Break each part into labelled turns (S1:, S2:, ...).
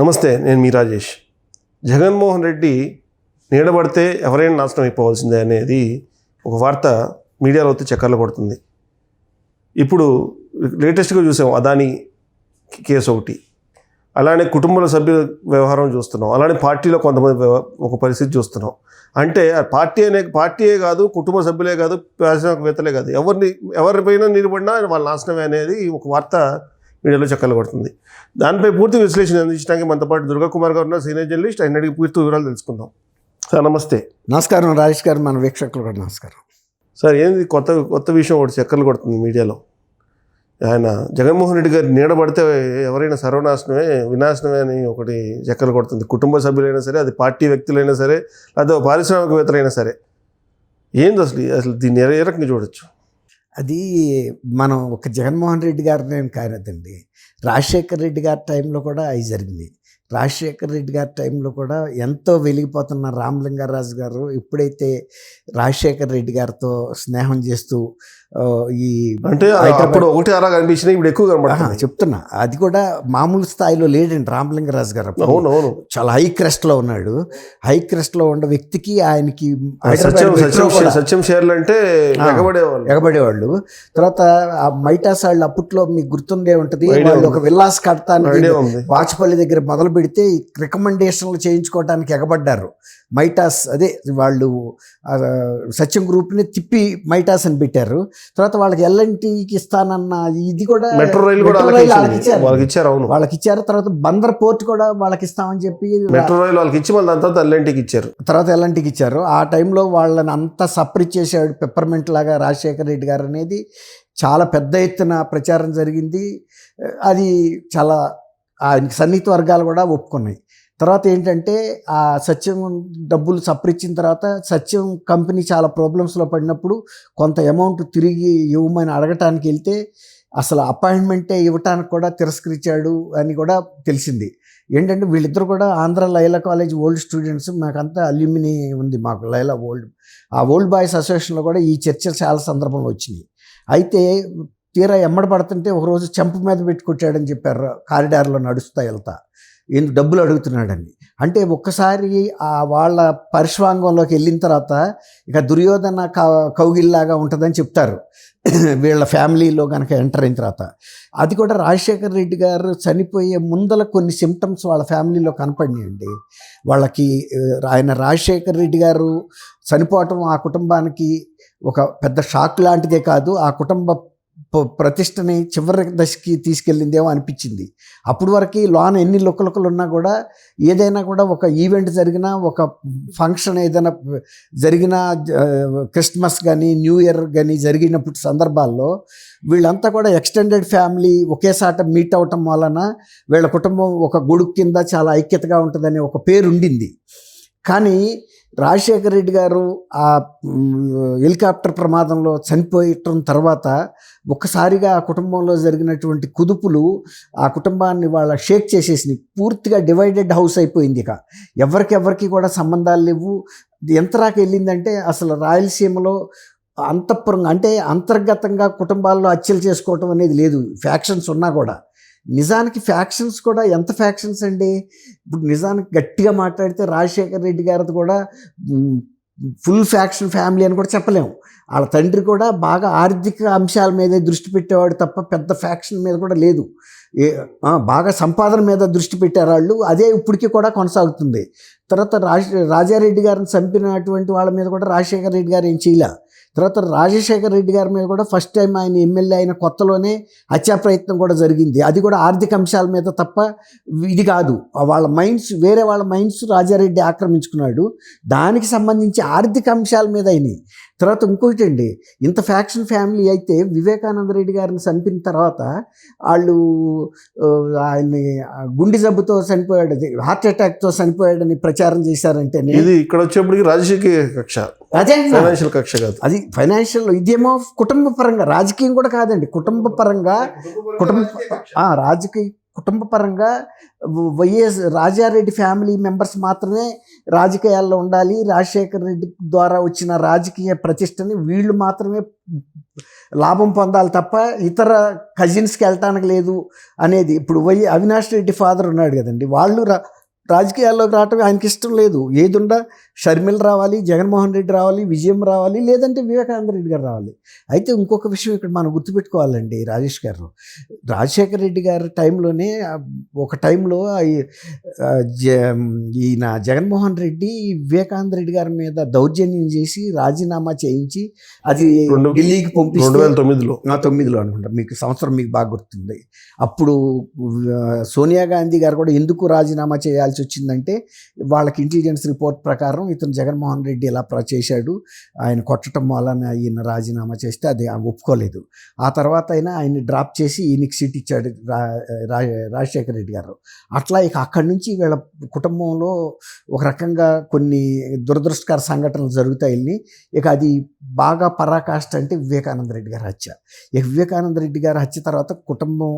S1: నమస్తే, నేను మీ రాజేష్. జగన్మోహన్ రెడ్డి నీడబడితే ఎవరైనా నాశనం అయిపోవాల్సిందే అనేది ఒక వార్త మీడియాలో వచ్చి చక్కర్లు కొడుతుంది. ఇప్పుడు లేటెస్ట్గా చూసాం అదానీ కేసు ఒకటి, అలానే కుటుంబ సభ్యుల వ్యవహారం చూస్తున్నాం, అలానే పార్టీలో కొంతమంది ఒక పరిస్థితి చూస్తున్నాం. అంటే పార్టీయే కాదు, కుటుంబ సభ్యులే కాదు, పారిశ్రామికవేత్తలే కాదు, ఎవరిపైనా నిలబడినా వాళ్ళ నాశనమే అనేది ఒక వార్త మీడియాలో చక్కర్లు కొడుతుంది. దానిపై పూర్తి విశ్లేషణ అందించడానికి మనతో పాటు దుర్గాకుమార్ గారు ఉన్న సీనియర్ జర్నలిస్ట్. ఆయన అడిగి పూర్తి వివరాలు తెలుసుకుందాం. సార్ నమస్తే.
S2: నమస్కారం రాజేష్ గారు, మన వీక్షకులు కూడా నమస్కారం.
S1: సార్, ఏంది కొత్త విషయం ఒకటి చక్కర్లు కొడుతుంది మీడియాలో. ఆయన జగన్మోహన్ రెడ్డి గారు నీడబడితే ఎవరైనా సర్వనాశనమే, వినాశనమే అని ఒకటి చక్కర్లు కొడుతుంది. కుటుంబ సభ్యులైనా సరే, అది పార్టీ వ్యక్తులైనా సరే, లేదా పారిశ్రామికవేత్తలైనా సరే. ఏంది అసలు దీన్ని ఏ రకంగా చూడొచ్చు?
S2: అది మనం ఒక జగన్మోహన్ రెడ్డి గారిని కానదండి, రాజశేఖర్ రెడ్డి గారి టైంలో కూడా అది జరిగింది. రాజశేఖర్ రెడ్డి గారి టైంలో కూడా ఎంతో వెలిగిపోతున్న రామలింగారాజు గారు ఎప్పుడైతే రాజశేఖర్ రెడ్డి గారితో స్నేహం చేస్తూ ఈ
S1: అంటే అప్పుడు ఒకటి అలా కనిపించినా ఇప్పుడు ఎక్కువ కనబడుతుంది.
S2: చెప్తున్నా, అది కూడా మామూలు స్థాయిలో లేడండి రామలింగరాజు గారు.
S1: అవునవును,
S2: చాలా హై క్రెస్ట్లో ఉన్నాడు. హై క్రెస్ట్లో ఉన్న వ్యక్తికి ఆయనకి
S1: సత్యం షేర్లు అంటే
S2: ఎగబడేవాళ్ళు. తర్వాత ఆ మైటాస్ వాళ్ళు అప్పట్లో మీకు గుర్తుండే ఉంటుంది, వాళ్ళు ఒక విల్లాస్ కడతానికి వాచపల్లి దగ్గర మొదలు పెడితే రికమెండేషన్లు చేయించుకోవడానికి ఎగబడ్డారు. మైటాస్ అదే వాళ్ళు సత్యం గ్రూప్ని తిప్పి మైటాస్ అని పెట్టారు. తర్వాత వాళ్ళకి ఎల్ఎన్టీకి ఇస్తానన్న ఇది కూడా వాళ్ళకి ఇచ్చారు. తర్వాత బందర్ పోర్ట్ కూడా వాళ్ళకి ఇస్తామని చెప్పి
S1: మెట్రో రైలు వాళ్ళకి ఇచ్చి మళ్ళీ తర్వాత
S2: ఎల్ఎన్టీకి ఇచ్చారు. ఆ టైంలో వాళ్ళని అంతా సపరేట్ చేసాడు పెప్పర్మెంట్ లాగా రాజశేఖర్ రెడ్డి గారు అనేది చాలా పెద్ద ఎత్తున ప్రచారం జరిగింది. అది చాలా ఆయనకి సన్నిహిత వర్గాలు కూడా ఒప్పుకున్నాయి. తర్వాత ఏంటంటే ఆ సత్యం డబ్బులు సపరిచ్చిన తర్వాత సత్యం కంపెనీ చాలా ప్రాబ్లమ్స్లో పడినప్పుడు కొంత అమౌంట్ తిరిగి ఇవ్వమని అడగటానికి వెళ్తే అసలు అపాయింట్మెంటే ఇవ్వటానికి కూడా తిరస్కరించాడు అని కూడా తెలిసింది. ఏంటంటే వీళ్ళిద్దరు కూడా Andhra Loyola college old students, మాకంతా అల్యూమిని ఉంది మాకు లైలా ఆ ఓల్డ్ బాయ్స్ అసోసియేషన్లో కూడా ఈ చర్చలు చాలా సందర్భంలో వచ్చినాయి. అయితే తీరా ఎమ్మడి పడుతుంటే ఒకరోజు చెంప మీద పెట్టి కొట్టాడని చెప్పారు, కారిడార్లో నడుస్తా వెళ్తా ఎందుకు డబ్బులు అడుగుతున్నాడని. అంటే ఒక్కసారి ఆ వాళ్ళ పరిశ్వాంగంలోకి వెళ్ళిన తర్వాత ఇక దుర్యోధన కౌగిల్లాగా ఉంటుందని చెప్తారు వీళ్ళ ఫ్యామిలీలో కనుక ఎంటర్ అయిన తర్వాత. అది కూడా రాజశేఖర్ రెడ్డి గారు చనిపోయే ముందల కొన్ని సిమ్టమ్స్ వాళ్ళ ఫ్యామిలీలో కనపడినాయండి వాళ్ళకి. ఆయన రాజశేఖర్ రెడ్డి గారు చనిపోవటం ఆ కుటుంబానికి ఒక పెద్ద షాక్ లాంటిదే కాదు, ఆ కుటుంబ ప్రతిష్టని చివరి దశకి తీసుకెళ్ళిందేమో అనిపించింది. అప్పటి వరకు లోన ఎన్ని లుక్కలుక్కలు ఉన్నా కూడా ఏదైనా కూడా ఒక ఈవెంట్ జరిగినా, ఒక ఫంక్షన్ ఏదైనా జరిగినా, క్రిస్మస్ కానీ న్యూ ఇయర్ కానీ జరిగినప్పుడు సందర్భాల్లో వీళ్ళంతా కూడా ఎక్స్టెండెడ్ ఫ్యామిలీ ఒకేసాట మీట్ అవటం వలన వీళ్ళ కుటుంబం ఒక గొడుగు కింద చాలా ఐక్యతగా ఉంటుందనే ఒక పేరు ఉండింది. కానీ రాజశేఖర రెడ్డి గారు ఆ హెలికాప్టర్ ప్రమాదంలో చనిపోయటం తర్వాత ఒక్కసారిగా ఆ కుటుంబంలో జరిగినటువంటి కుదుపులు ఆ కుటుంబాన్ని వాళ్ళ షేక్ చేసేసినాయి. పూర్తిగా డివైడెడ్ హౌస్ అయిపోయింది. ఇక ఎవరికి కూడా సంబంధాలు లేవు. ఎంతరాకి వెళ్ళిందంటే అసలు రాయలసీమలో అంతఃపురంగా అంటే అంతర్గతంగా కుటుంబాల్లో హత్యలు చేసుకోవటం అనేది లేదు. ఫ్యాక్షన్స్ ఉన్నా కూడా నిజానికి ఫ్యాక్షన్స్ కూడా ఎంత ఫ్యాక్షన్స్ అండి. ఇప్పుడు నిజానికి గట్టిగా మాట్లాడితే రాజశేఖర్ రెడ్డి గారిది కూడా ఫుల్ ఫ్యాక్షన్ ఫ్యామిలీ అని కూడా చెప్పలేము. వాళ్ళ తండ్రి కూడా బాగా ఆర్థిక అంశాల మీదే దృష్టి పెట్టేవాడు తప్ప పెద్ద ఫ్యాక్షన్ మీద కూడా లేదు. బాగా సంపాదన మీద దృష్టి పెట్టారు వాళ్ళు. అదే ఇప్పటికీ కూడా కొనసాగుతుంది. తర్వాత రాజారెడ్డి గారిని చంపినటువంటి వాళ్ళ మీద కూడా రాజశేఖర్ రెడ్డి గారు ఏం చేయలే. తర్వాత రాజశేఖర్ రెడ్డి గారి మీద కూడా ఫస్ట్ టైం ఆయన ఎమ్మెల్యే అయిన కొత్తలోనే హత్యా ప్రయత్నం కూడా జరిగింది. అది కూడా ఆర్థిక అంశాల మీద తప్ప ఇది కాదు. వాళ్ళ మైండ్స్ వేరే వాళ్ళ మైండ్స్ రాజారెడ్డి ఆక్రమించుకున్నాడు. దానికి సంబంధించి ఆర్థిక అంశాల మీద అయినాయి. తర్వాత ఇంకొకటి అండి, ఇంత ఫ్యాక్షన్ ఫ్యామిలీ అయితే వివేకానంద రెడ్డి గారిని చంపిన తర్వాత వాళ్ళు ఆయన్ని గుండె జబ్బుతో చనిపోయాడు, హార్ట్ అటాక్తో చనిపోయాడని ప్రచారం చేశారంటే
S1: ఇది ఇక్కడ వచ్చేప్పటికి రాజకీయ కక్ష,
S2: అదే
S1: ఫైనాన్షియల్ కక్ష కాదు.
S2: అది ఫైనాన్షియల్, ఇదేమో కుటుంబ పరంగా, రాజకీయం కూడా కాదండి, కుటుంబ పరంగా కుటుంబ పరంగా వైఎస్ రాజారెడ్డి ఫ్యామిలీ మెంబర్స్ మాత్రమే రాజకీయాల్లో ఉండాలి, రాజశేఖర రెడ్డి ద్వారా వచ్చిన రాజకీయ ప్రతిష్టని వీళ్ళు మాత్రమే లాభం పొందాలి తప్ప ఇతర కజిన్స్కి వెళ్ళటానికి లేదు అనేది. ఇప్పుడు అవినాష్ రెడ్డి ఫాదర్ ఉన్నాడు కదండి, వాళ్ళు రాజకీయాల్లోకి రావటం ఆయనకి ఇష్టం లేదు. ఏదుండా షర్మిల రావాలి, జగన్మోహన్ రెడ్డి రావాలి, విజయం రావాలి, లేదంటే వివేకానంద రెడ్డి గారు రావాలి. అయితే ఇంకొక విషయం ఇక్కడ మనం గుర్తుపెట్టుకోవాలండి రాజేష్ గారు, రాజశేఖర రెడ్డి గారి టైంలోనే ఒక టైంలో ఈయన జగన్మోహన్ రెడ్డి వివేకానంద రెడ్డి గారి మీద దౌర్జన్యం చేసి రాజీనామా చేయించి అది ఢిల్లీకి పంపిస్తే 2009లో అనుకుంటా, మీకు సంవత్సరం మీకు బాగా గుర్తుంది. అప్పుడు సోనియా గాంధీ గారు కూడా ఎందుకు రాజీనామా చేయాల్సి వచ్చిందంటే వాళ్ళకి ఇంటెలిజెన్స్ రిపోర్ట్ ప్రకారం ఇతను జగన్మోహన్ రెడ్డి ఇలా చేశాడు, ఆయన కొట్టడం వలన ఈయన రాజీనామా చేస్తే అది ఒప్పుకోలేదు. ఆ తర్వాత అయినా ఆయన్ని డ్రాప్ చేసి ఈయనకి సీట్ ఇచ్చాడు రాజశేఖర రెడ్డి గారు. అట్లా ఇక అక్కడి నుంచి వీళ్ళ కుటుంబంలో ఒక రకంగా కొన్ని దురదృష్టకర సంఘటనలు జరుగుతాయి. ఇక అది బాగా పరాకాష్ట అంటే వివేకానంద రెడ్డి గారి హత్య. ఇక వివేకానంద రెడ్డి గారి హత్య తర్వాత కుటుంబం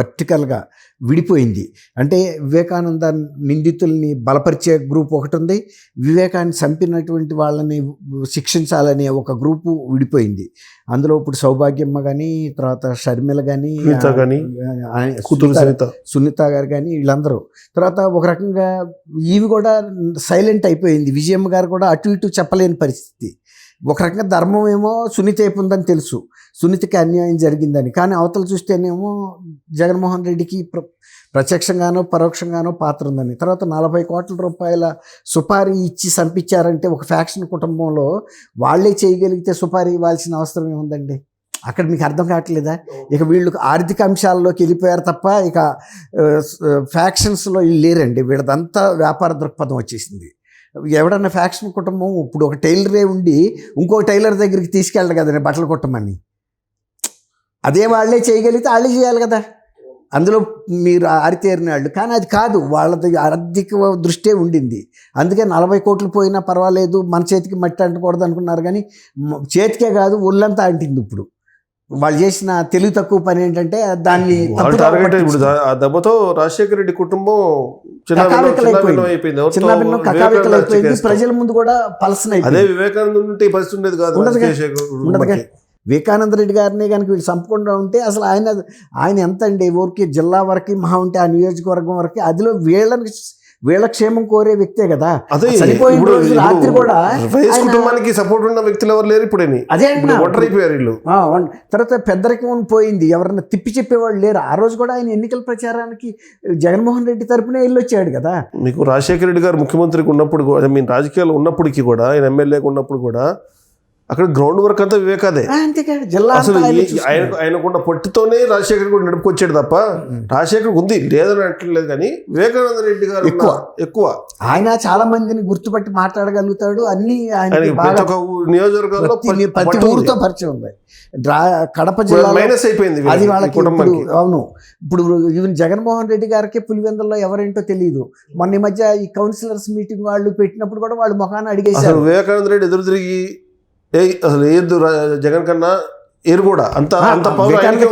S2: వర్టికల్గా విడిపోయింది. అంటే వివేకానంద నిందితుల్ని బలపరిచే గ్రూప్ ఒకటి ఉంది, వివేకాన్ని చంపినటువంటి వాళ్ళని శిక్షించాలనే ఒక గ్రూపు విడిపోయింది. అందులో ఇప్పుడు సౌభాగ్యమ్మ కానీ, తర్వాత షర్మిల కానీ, సునీత గారు కానీ, వీళ్ళందరూ తర్వాత ఒక రకంగా ఇవి కూడా సైలెంట్ అయిపోయింది. విజయమ్మ గారు కూడా అటు ఇటు చెప్పలేని పరిస్థితి. ఒక రకంగా ధర్మం ఏమో సునీత వైపు ఉందని తెలుసు, సునీతకి అన్యాయం జరిగిందని, కానీ అవతల చూస్తేనేమో జగన్మోహన్ రెడ్డికి ప్రత్యక్షంగానో పరోక్షంగానో పాత్ర ఉందని. తర్వాత 40 కోట్ల రూపాయల సుపారీ ఇచ్చి చంపించారంటే ఒక ఫ్యాక్షన్ కుటుంబంలో వాళ్ళే చేయగలిగితే సుపారీ ఇవ్వాల్సిన అవసరం ఏముందండి? అక్కడ మీకు అర్థం కావట్లేదా? ఇక వీళ్ళు ఆర్థిక అంశాల్లోకి వెళ్ళిపోయారు తప్ప ఇక ఫ్యాక్షన్స్లో వీళ్ళు లేరండి. వీళ్ళదంతా వ్యాపార దృక్పథం వచ్చేసింది. ఎవడన్నా ఫ్యాక్షన్ కుటుంబం ఇప్పుడు ఒక టైలరే ఉండి ఇంకో టైలర్ దగ్గరికి తీసుకెళ్ళడు కదండి బట్టలు కుట్టమని, అదే వాళ్ళే చేయగలిగితే వాళ్ళే చేయాలి కదా, అందులో మీరు ఆరితేరిన వాళ్ళు. కానీ అది కాదు, వాళ్ళది ఆర్థిక దృష్టే ఉండింది. అందుకే 40 కోట్లు పోయినా పర్వాలేదు, మన చేతికి మట్టి అంటకూడదు అనుకున్నారు. కానీ చేతికే కాదు ఒళ్ళంతా అంటింది. ఇప్పుడు వాళ్ళు చేసిన తెలివి తక్కువ పని ఏంటంటే దాన్ని
S1: దెబ్బతో రాజశేఖర రెడ్డి కుటుంబం
S2: చిన్న భిన్నం కకావికలైపోయింది. ప్రజల ముందు కూడా పలసనైపోయింది.
S1: అదే వివేకానంద ఉంటే పరిస్థితి ఉండేది కాదు.
S2: ఉండదుగా. వివేకానంద రెడ్డి గారిని కనుక వీళ్ళు చంపకుండా ఉంటే అసలు ఆయన ఎంత అండి, ఊరికి జిల్లా వరకు మహా ఉంటే ఆ నియోజకవర్గం వరకు, అదిలో వీళ్ళ క్షేమం కోరే వ్యక్తే కదా. చనిపోయిన రోజు రాత్రి కూడా
S1: కుటుంబానికి సపోర్ట్ ఉన్న వ్యక్తులు ఎవరు లేరు. ఇప్పుడు
S2: అదే
S1: వీళ్ళు.
S2: తర్వాత పెద్దరికం పోయింది, ఎవరన్నా తిప్పి చెప్పేవాళ్ళు లేరు. ఆ రోజు కూడా ఆయన ఎన్నికల ప్రచారానికి జగన్మోహన్ రెడ్డి తరపునే వెళ్ళొచ్చాడు కదా.
S1: మీకు రాజశేఖర రెడ్డి గారు ముఖ్యమంత్రికి ఉన్నప్పుడు, రాజకీయాలు ఉన్నప్పటికీ కూడా, ఆయన ఎమ్మెల్యేగా ఉన్నప్పుడు కూడా అక్కడ గ్రౌండ్ వర్క్ అంతా వివేకాదే. అసలు ఆయనకున్న పొట్టితోనే రాజశేఖర్ కూడా నడుపుకొచ్చాడు తప్ప రాజశేఖర్ ఉంది లేదని అంటలేదు. కానీ వివేకానంద రెడ్డి గారు ఎక్కువ
S2: ఆయన చాలా మందిని గుర్తుపట్టి మాట్లాడగలుగుతాడు. అన్ని
S1: నియోజకవర్గాల్లో
S2: ప్రతి ఊరితో పరిచయం ఉంది. కడప జిల్లా
S1: మైనస్ అయిపోయింది
S2: అది వాళ్ళకి. అవును, ఇప్పుడు ఈవెన్ జగన్మోహన్ రెడ్డి గారికి పులివెందుల్లో ఎవరేంటో తెలియదు. మొన్న ఈ మధ్య ఈ కౌన్సిలర్స్ మీటింగ్ వాళ్ళు పెట్టినప్పుడు కూడా వాళ్ళు ముఖాన్ని అడిగేశారు.
S1: వివేకానంద రెడ్డి ఎదురు తిరిగి అసలు ఏది జగన్ కన్నా ఏరు కూడా అంత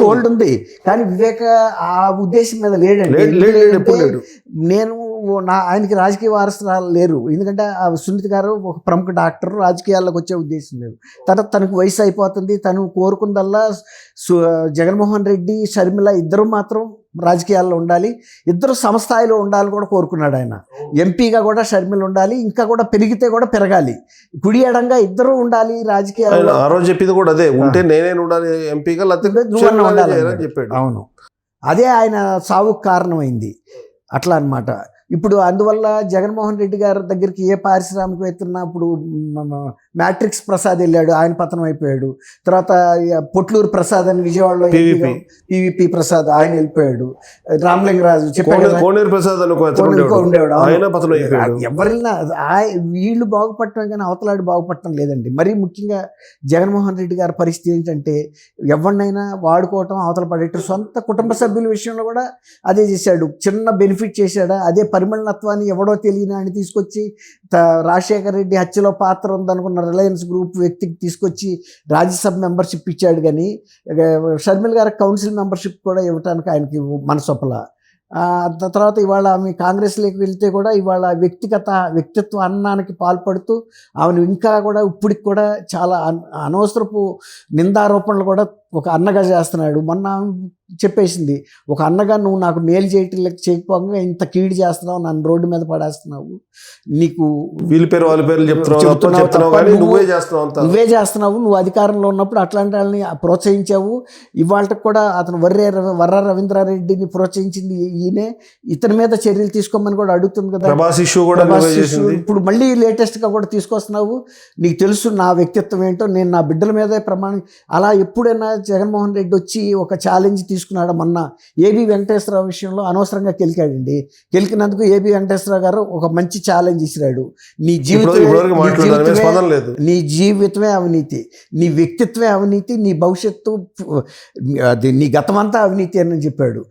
S2: ఓల్డ్ ఉంది, కానీ వివేక ఆ ఉద్దేశం మీద లేడండి. నేను ఆయనకి రాజకీయ వారసురాలు లేరు, ఎందుకంటే సునీత గారు ఒక ప్రముఖ డాక్టర్, రాజకీయాల్లోకి వచ్చే ఉద్దేశం లేదు. తర్వాత తనకు వయసు అయిపోతుంది, తను కోరుకుందల్లా జగన్మోహన్ రెడ్డి షర్మిల ఇద్దరు మాత్రం రాజకీయాల్లో ఉండాలి, ఇద్దరు సమస్థాయిలో ఉండాలి కూడా కోరుకున్నాడు ఆయన. ఎంపీగా కూడా షర్మిల ఉండాలి, ఇంకా కూడా పెరిగితే కూడా పెరగాలి, కుడి ఎడంగా ఇద్దరు ఉండాలి రాజకీయాల్లో.
S1: ఆ రోజు చెప్పింది కూడా అదే, ఉంటే నేనే ఉండాలి ఎంపీగా,
S2: నువ్వన్నా ఉండాలి చెప్పాడు. అవును, అదే ఆయన సావుకు కారణమైంది. అట్లా అన్నమాట. ఇప్పుడు అందువల్ల జగన్మోహన్ రెడ్డి గారి దగ్గరికి ఏ పారిశ్రామికవేత్త ఉన్నా, ఇప్పుడు మ్యాట్రిక్స్ ప్రసాద్ వెళ్ళాడు, ఆయన పతనం అయిపోయాడు. తర్వాత పొట్లూరు ప్రసాద్ అని విజయవాడలో పివిపి ప్రసాద్ ఆయన వెళ్ళిపోయాడు. రామలింగరాజు చెప్పాడు ఉండేవాడు. ఎవరైనా వీళ్ళు బాగుపడటం కానీ అవతలాడి బాగుపడటం లేదండి. మరీ ముఖ్యంగా జగన్మోహన్ రెడ్డి గారి పరిస్థితి ఏంటంటే ఎవరినైనా వాడుకోవటం, అవతల పడేయటం. సొంత కుటుంబ సభ్యుల విషయంలో కూడా అదే చేశాడు. చిన్న బెనిఫిట్ చేశాడా, అదే పరిమళనత్వాన్ని ఎవడో తెలియని ఆయన తీసుకొచ్చి రాజశేఖర రెడ్డి హత్యలో పాత్ర ఉందనుకున్న రిలయన్స్ గ్రూప్ వ్యక్తికి తీసుకొచ్చి రాజ్యసభ మెంబర్షిప్ ఇచ్చాడు. కానీ షర్మిల గారికి కౌన్సిల్ మెంబర్షిప్ కూడా ఇవ్వటానికి ఆయనకి మనసొప్పల. తర్వాత ఇవాళ ఆమె కాంగ్రెస్లోకి వెళ్తే కూడా ఇవాళ వ్యక్తిత్వ అన్నానికి పాల్పడుతూ ఆమెను ఇంకా కూడా ఇప్పటికి కూడా చాలా అనవసరపు నిందారోపణలు కూడా ఒక అన్నగా చేస్తున్నాడు. మొన్న చెప్పేసింది, ఒక అన్నగా నువ్వు నాకు మేలు చేయకపోగా ఇంత కీడు చేస్తున్నావు, నన్ను రోడ్డు మీద పడేస్తున్నావు, నీకు
S1: వీళ్ళ పేరు వాళ్ళ పేర్లు
S2: నువ్వే చేస్తున్నావు, నువ్వు అధికారంలో ఉన్నప్పుడు అట్లాంటి వాళ్ళని ప్రోత్సహించావు. ఇవాళకి కూడా అతను వర్ర రవీంద్రారెడ్డిని ప్రోత్సహించింది ఈయనే, ఇతని మీద చర్యలు తీసుకోమని కూడా అడుగుతుంది కదా. ఇప్పుడు మళ్ళీ లేటెస్ట్గా కూడా తీసుకొస్తున్నావు. నీకు తెలుసు నా వ్యక్తిత్వం ఏంటో, నేను నా బిడ్డల మీదే ప్రమాణం. అలా ఎప్పుడైనా జగన్మోహన్ రెడ్డి వచ్చి ఒక ఛాలెంజ్ తీసుకున్నాడు. మొన్న ఏబి వెంకటేశ్వరరావు విషయంలో అనవసరంగా కెలికాడండి. కెలికినందుకు ఏబి వెంకటేశ్వరరావు గారు ఒక మంచి ఛాలెంజ్ ఇచ్చినాడు. నీ జీవితమే అవినీతి, నీ వ్యక్తిత్వమే అవినీతి, నీ భవిష్యత్తు నీ గతమంతా అవినీతి అని చెప్పాడు.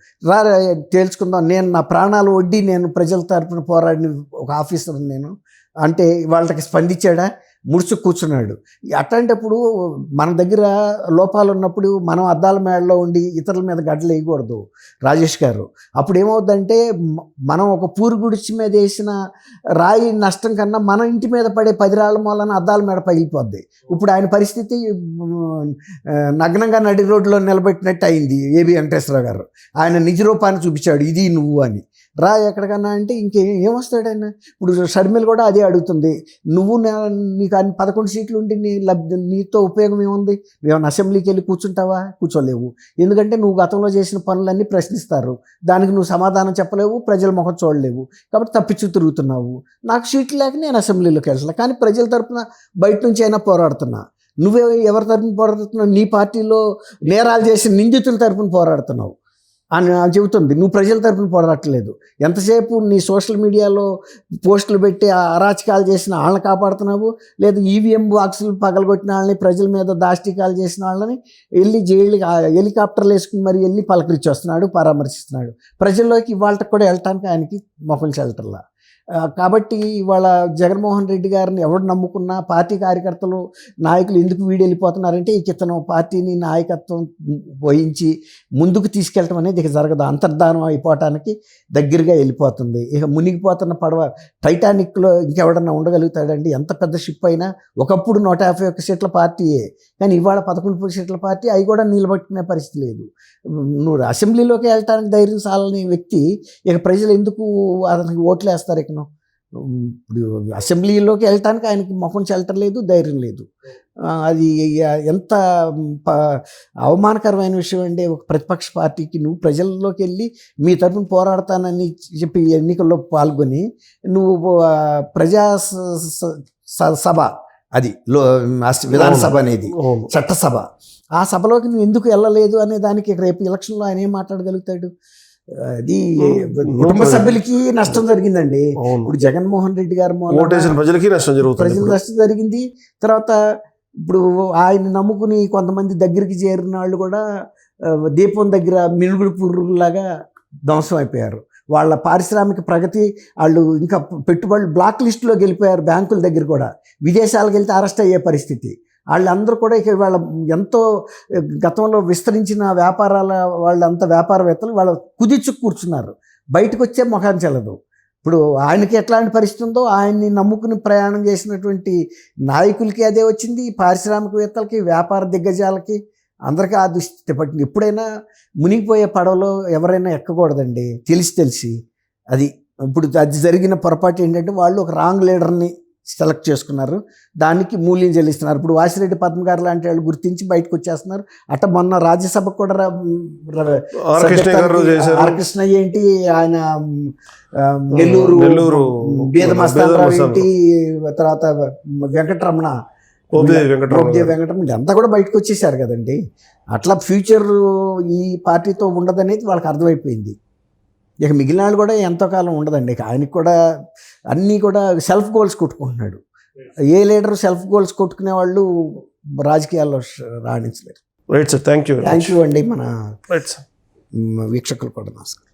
S2: తేల్చుకుందాం, నేను నా ప్రాణాలు వడ్డీ నేను ప్రజల తరపున పోరాడిన ఒక ఆఫీసర్ నేను అంటే వాళ్ళకి స్పందించాడా? ముడుచు కూర్చున్నాడు. అట్లాంటప్పుడు మన దగ్గర లోపాలు ఉన్నప్పుడు మనం అద్దాల మేడలో ఉండి ఇతరుల మీద గడ్డలు వేయకూడదు రాజేష్ గారు. అప్పుడు ఏమవుద్దంటే మనం ఒక పూరి గుడిచి మీద వేసిన రాయి నష్టం కన్నా మన ఇంటి మీద పడే 10 రాళ్ళ మూలన అద్దాల మేడ పగిలిపోద్ది. ఇప్పుడు ఆయన పరిస్థితి నగ్నంగా నడి రోడ్లో నిలబెట్టినట్టు అయింది ఏబి వెంకటేశ్వరరావు గారు. ఆయన నిజ రూపాన్ని చూపించాడు, ఇది నువ్వు అని. రా ఎక్కడికన్నా అంటే ఇంకేమొస్తాడు ఆయన. ఇప్పుడు షర్మిల కూడా అదే అడుగుతుంది, నువ్వు నీకు అన్ని 11 సీట్లు ఉండి నీతో ఉపయోగం ఏముంది? ఏమన్నా అసెంబ్లీకి వెళ్ళి కూర్చుంటావా? కూర్చోలేవు. ఎందుకంటే నువ్వు గతంలో చేసిన పనులన్నీ ప్రశ్నిస్తారు, దానికి నువ్వు సమాధానం చెప్పలేవు, ప్రజల ముఖం చూడలేవు, కాబట్టి తప్పించు తిరుగుతున్నావు. నాకు సీట్లు లేక నేను అసెంబ్లీలోకి వెళ్తున్నా, కానీ ప్రజల తరపున బయట నుంచి అయినా పోరాడుతున్నా. నువ్వే ఎవరి తరపున పోరాడుతున్నావు? నీ పార్టీలో నేరాలు చేసిన నిందితుల తరపున పోరాడుతున్నావు అని చెబుతుంది. నువ్వు ప్రజల తరపున పోరాడట్లేదు. ఎంతసేపు నీ సోషల్ మీడియాలో పోస్టులు పెట్టి అరాచకాలు చేసిన వాళ్ళని కాపాడుతున్నావు, లేదా ఈవీఎం బాక్సులు పగలగొట్టిన వాళ్ళని, ప్రజల మీద దాష్టికాలు చేసిన వాళ్ళని వెళ్ళి జైలుకి హెలికాప్టర్లు వేసుకుని మరి వెళ్ళి పలకరించి వస్తున్నాడు, పరామర్శిస్తున్నాడు. ప్రజల్లోకి ఇవాళకి కూడా వెళ్ళటానికి ఆయనకి మొక్కలు చెల్టర్లా. కాబట్టి ఇవాళ జగన్మోహన్ రెడ్డి గారిని ఎవడు నమ్ముకున్నా పార్టీ కార్యకర్తలు నాయకులు ఎందుకు వెళ్ళిపోతున్నారంటే ఇతను పార్టీని నాయకత్వం వహించి ముందుకు తీసుకెళ్ళటం అనేది ఇక జరగదు. అంతర్ధానం అయిపోవటానికి దగ్గరగా వెళ్ళిపోతుంది. ఇక మునిగిపోతున్న పడవ టైటానిక్లో ఇంకెవడన్నా ఉండగలుగుతాడండి? ఎంత పెద్ద షిప్ అయినా. ఒకప్పుడు 151 సీట్ల పార్టీయే, కానీ ఇవాళ 11 సీట్ల పార్టీ, అవి కూడా నిలబెట్టుకునే పరిస్థితి లేదు. నువ్వు అసెంబ్లీలోకి వెళ్ళటానికి ధైర్యం సాలని వ్యక్తి ఇక ప్రజలు ఎందుకు అతనికి ఓట్లు వేస్తారు? ఇక ఇప్పుడు అసెంబ్లీలోకి వెళ్ళటానికి ఆయనకి ముఖం చెల్టలేదు, ధైర్యం లేదు. అది ఎంత అవమానకరమైన విషయం అండి. ఒక ప్రతిపక్ష పార్టీకి నువ్వు ప్రజల్లోకి వెళ్ళి మీ తరఫున పోరాడతానని చెప్పి ఎన్నికల్లో పాల్గొని నువ్వు ప్రజా సభ, అది విధానసభ అనేది చట్టసభ, ఆ సభలోకి నువ్వు ఎందుకు వెళ్ళలేదు అనే దానికి రేపు ఎలక్షన్లో ఆయన ఏం మాట్లాడగలుగుతాడు? అది కుటుంబ సభ్యులకి నష్టం జరిగిందండి. ఇప్పుడు జగన్మోహన్ రెడ్డి గారు
S1: ప్రజలకి
S2: నష్టం జరిగింది. తర్వాత ఇప్పుడు ఆయన నమ్ముకుని కొంతమంది దగ్గరికి చేరిన వాళ్ళు కూడా దీపం దగ్గర మినుగుడు పురుగులాగా ధ్వంసం అయిపోయారు. వాళ్ళ పారిశ్రామిక ప్రగతి, వాళ్ళు ఇంకా పెట్టుబడులు బ్లాక్ లిస్టులోకి వెళ్ళిపోయారు. బ్యాంకుల దగ్గర కూడా విదేశాలకు వెళ్తే అరెస్ట్ అయ్యే పరిస్థితి. వాళ్ళందరూ కూడా ఇక వాళ్ళ ఎంతో గతంలో విస్తరించిన వ్యాపారాల వాళ్ళంతా వ్యాపారవేత్తలు వాళ్ళ కుదిర్చు కూర్చున్నారు. బయటకు వచ్చే ముఖాన్ని చెల్లదు. ఇప్పుడు ఆయనకి ఎట్లాంటి పరిస్థితి ఉందో ఆయన్ని నమ్ముకుని ప్రయాణం చేసినటువంటి నాయకులకి అదే వచ్చింది, పారిశ్రామికవేత్తలకి, వ్యాపార దిగ్గజాలకి, అందరికీ ఆ దుస్థితి పట్టింది. ఎప్పుడైనా మునిగిపోయే పడవలో ఎవరైనా ఎక్కకూడదండి, తెలిసి. అది ఇప్పుడు అది జరిగిన పొరపాటు ఏంటంటే వాళ్ళు ఒక రాంగ్ లీడర్ని సెలెక్ట్ చేసుకున్నారు, దానికి మూల్యం చెల్లిస్తున్నారు. ఇప్పుడు వాసిరెడ్డి పద్మ గారు లాంటి వాళ్ళు గుర్తించి బయటకు వచ్చేస్తున్నారు. అట్ట మొన్న రాజ్యసభకు కూడా ఆర్కృష్ణయ్య ఏంటి, ఆయన నెల్లూరు బీద మస్తానరావు ఏంటి, తర్వాత వెంకటరమణ అంతా కూడా బయటకు వచ్చేసారు కదండి. అట్లా ఫ్యూచర్ ఈ పార్టీతో ఉండదనేది వాళ్ళకి అర్థమైపోయింది. ఇక మిగిలిన వాళ్ళు కూడా ఎంతో కాలం ఉండదండి. ఇక ఆయనకి కూడా అన్నీ కూడా సెల్ఫ్ గోల్స్ కొట్టుకుంటున్నాడు. ఏ లీడర్ సెల్ఫ్ గోల్స్ కొట్టుకునే వాళ్ళు రాజకీయాల్లో రాణించలేరు.
S1: రైట్ సార్, థ్యాంక్ యూ
S2: అండి. మన వీక్షకులు కూడా నమస్కారం.